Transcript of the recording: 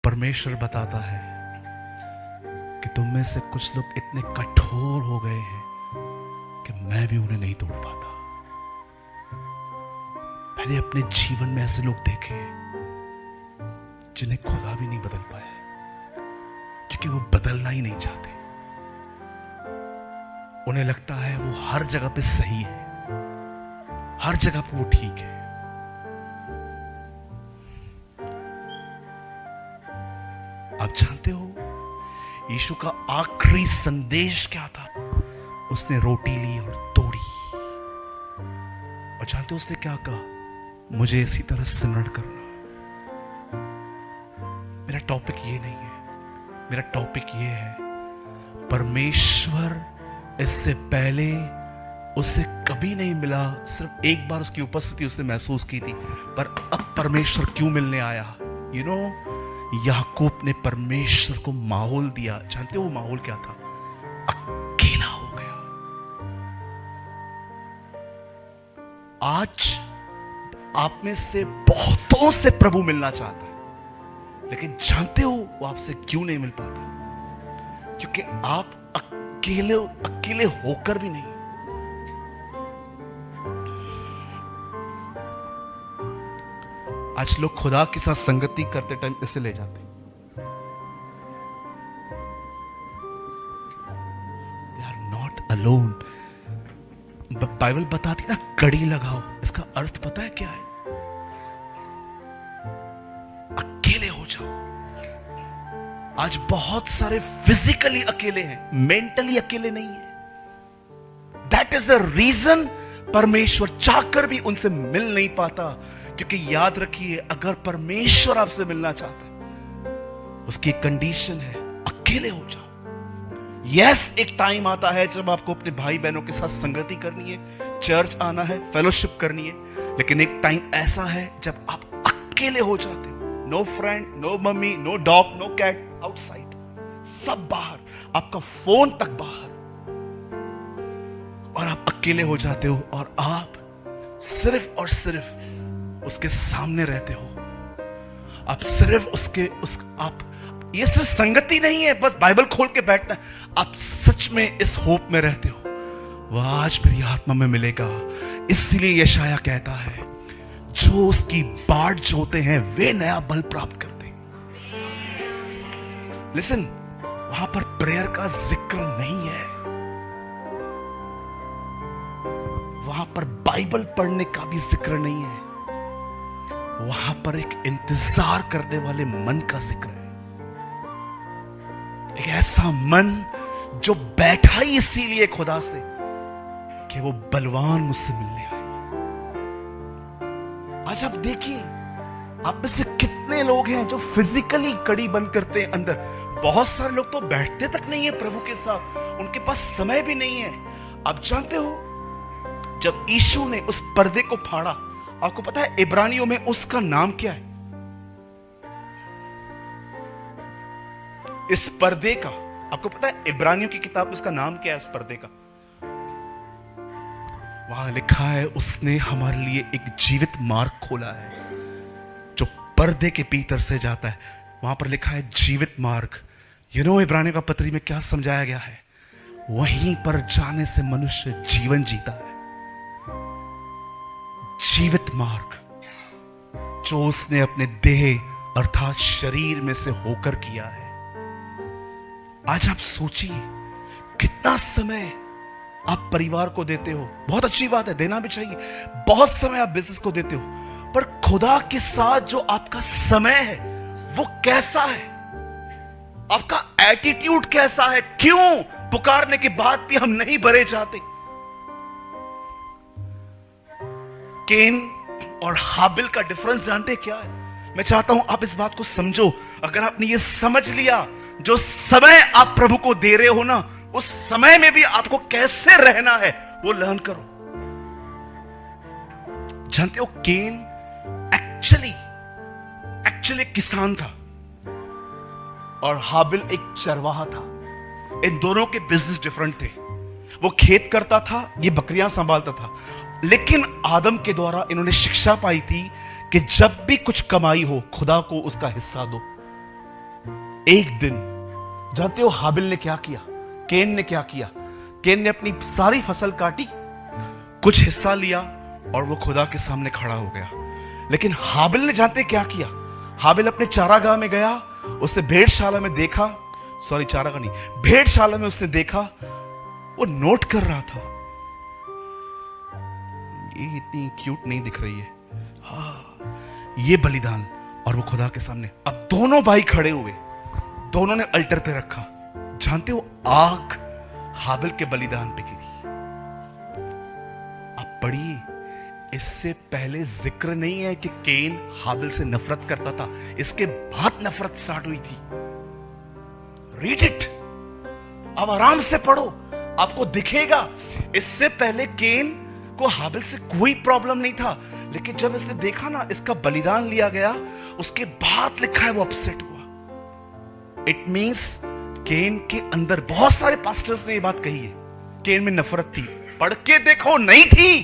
परमेश्वर बताता है कि तुम में से कुछ लोग इतने कठोर हो गए हैं कि मैं भी उन्हें नहीं तोड़ पाता। मैंने अपने जीवन में ऐसे लोग देखे जिन्हें खुदा भी नहीं बदल पाया क्योंकि वो बदलना ही नहीं चाहते। उन्हें लगता है वो हर जगह पे सही है, हर जगह पे वो ठीक है। आप जानते हो यीशु का आखिरी संदेश क्या था? उसने रोटी ली और तोड़ी, और जानते हो उसने क्या कहा? मुझे इसी तरह सिमरण करना। मेरा टॉपिक ये नहीं है, मेरा टॉपिक ये है परमेश्वर इससे पहले उसे कभी नहीं मिला, सिर्फ एक बार उसकी उपस्थिति उसने महसूस की थी, पर अब परमेश्वर क्यों मिलने आया? यू नो, याकूब ने परमेश्वर को माहौल दिया। जानते हो वो माहौल क्या था? अकेला हो गया। आज आप में से बहुतों से प्रभु मिलना चाहता है, लेकिन जानते हो वो आपसे क्यों नहीं मिल पाता? क्योंकि आप अकेले होकर भी नहीं। आज लोग खुदा के साथ संगति करते टाइम इसे ले जाते, they are not alone. Bible बताती ना, कड़ी लगाओ, इसका अर्थ पता है क्या है? अकेले हो जाओ। आज बहुत सारे फिजिकली अकेले हैं, मेंटली अकेले नहीं है। दैट इज द रीजन परमेश्वर चाहकर भी उनसे मिल नहीं पाता। क्योंकि याद रखिए, अगर परमेश्वर आपसे मिलना चाहता है, उसकी कंडीशन है अकेले हो जाओ। यस, एक टाइम आता है जब आपको अपने भाई बहनों के साथ संगति करनी है, चर्च आना है, फेलोशिप करनी है, लेकिन एक टाइम ऐसा है जब आप अकेले हो जाते हो। No friend, no mummy, no dog, no cat outside, सब बाहर, आपका फोन तक बाहर, और आप अकेले हो जाते हो और आप सिर्फ और सिर्फ उसके सामने रहते हो। आप सिर्फ आप ये सिर्फ संगति नहीं है बस बाइबल खोल के बैठना, आप सच में इस होप में रहते हो वह आज मेरी आत्मा में मिलेगा। इसलिए यशाया कहता है, जो उसकी बाट जोते हैं वे नया बल प्राप्त करते हैं। लिसन, वहां पर प्रेयर का जिक्र नहीं है, वहां पर बाइबल पढ़ने का भी जिक्र नहीं है, वहां पर एक इंतजार करने वाले मन का जिक्र है। एक ऐसा मन जो बैठा ही इसीलिए खुदा से कि वो बलवान मुझसे मिलने आए। आज आप देखिए, आप में से कितने लोग हैं जो फिजिकली कड़ी बंद करते हैं अंदर। बहुत सारे लोग तो बैठते तक नहीं है प्रभु के साथ, उनके पास समय भी नहीं है। आप जानते हो, जब यीशु ने उस पर्दे को फाड़ा, आपको पता है इब्रानियों में उसका नाम क्या है? इस पर्दे का आपको पता है इब्रानियों की किताब में उसका नाम क्या है? उस पर्दे का वहां लिखा है, उसने हमारे लिए एक जीवित मार्ग खोला है जो पर्दे के भीतर से जाता है। वहां पर लिखा है जीवित मार्ग। यू नो, इब्रानियों का पत्री में क्या समझाया गया है? वहीं पर जाने से मनुष्य जीवन जीता है। जीवित मार्ग जो उसने अपने देह अर्थात शरीर में से होकर किया है। आज आप सोचिए, कितना समय आप परिवार को देते हो। बहुत अच्छी बात है, देना भी चाहिए। बहुत समय आप बिजनेस को देते हो, पर खुदा के साथ जो आपका समय है वो कैसा है? आपका एटीट्यूड कैसा है? क्यों पुकारने के बाद भी हम नहीं भरे जाते? केन और हाबिल का डिफरेंस जानते क्या है? मैं चाहता हूं आप इस बात को समझो। अगर आपने ये समझ लिया, जो समय आप प्रभु को दे रहे हो ना, उस समय में भी आपको कैसे रहना है वो लर्न करो। जानते हो, केन एक्चुअली किसान था और हाबिल एक चरवाहा था। इन दोनों के बिजनेस डिफरेंट थे। वो खेत करता था, ये बकरियां संभालता था। लेकिन आदम के द्वारा इन्होंने शिक्षा पाई थी कि जब भी कुछ कमाई हो, खुदा को उसका हिस्सा दो। एक दिन जानते हो हाबिल ने क्या किया, केन ने क्या किया? केन ने अपनी सारी फसल काटी, कुछ हिस्सा लिया और वो खुदा के सामने खड़ा हो गया। लेकिन हाबिल ने जानते क्या किया? हाबिल अपने चारागाह में गया, उसने भेड़शाला में देखा, सॉरी चारागाह नहीं, भेड़शाला में उसने देखा, वो नोट कर रहा था, ये इतनी क्यूट नहीं दिख रही है, हाँ ये बलिदान, और वो खुदा के सामने। अब दोनों भाई खड़े हुए, दोनों ने अल्टर पे रखा। जानते हो आग हाबिल के बलिदान पे गिरी। आप पढ़िए, इससे पहले जिक्र नहीं है कि केन हाबिल से नफरत करता था, इसके बाद नफरत स्टार्ट हुई थी। रीड इट, अब आराम से पढ़ो, आपको दिखेगा। इससे पहले केन को हाबिल से कोई प्रॉब्लम नहीं था, लेकिन जब इसने देखा ना इसका बलिदान लिया गया, उसके बाद लिखा है वो अपसेट हुआ। इट मींस केन के अंदर, बहुत सारे पास्टर्स ने ये बात कही है, केन में नफरत थी, पढ़ के देखो, नहीं थी।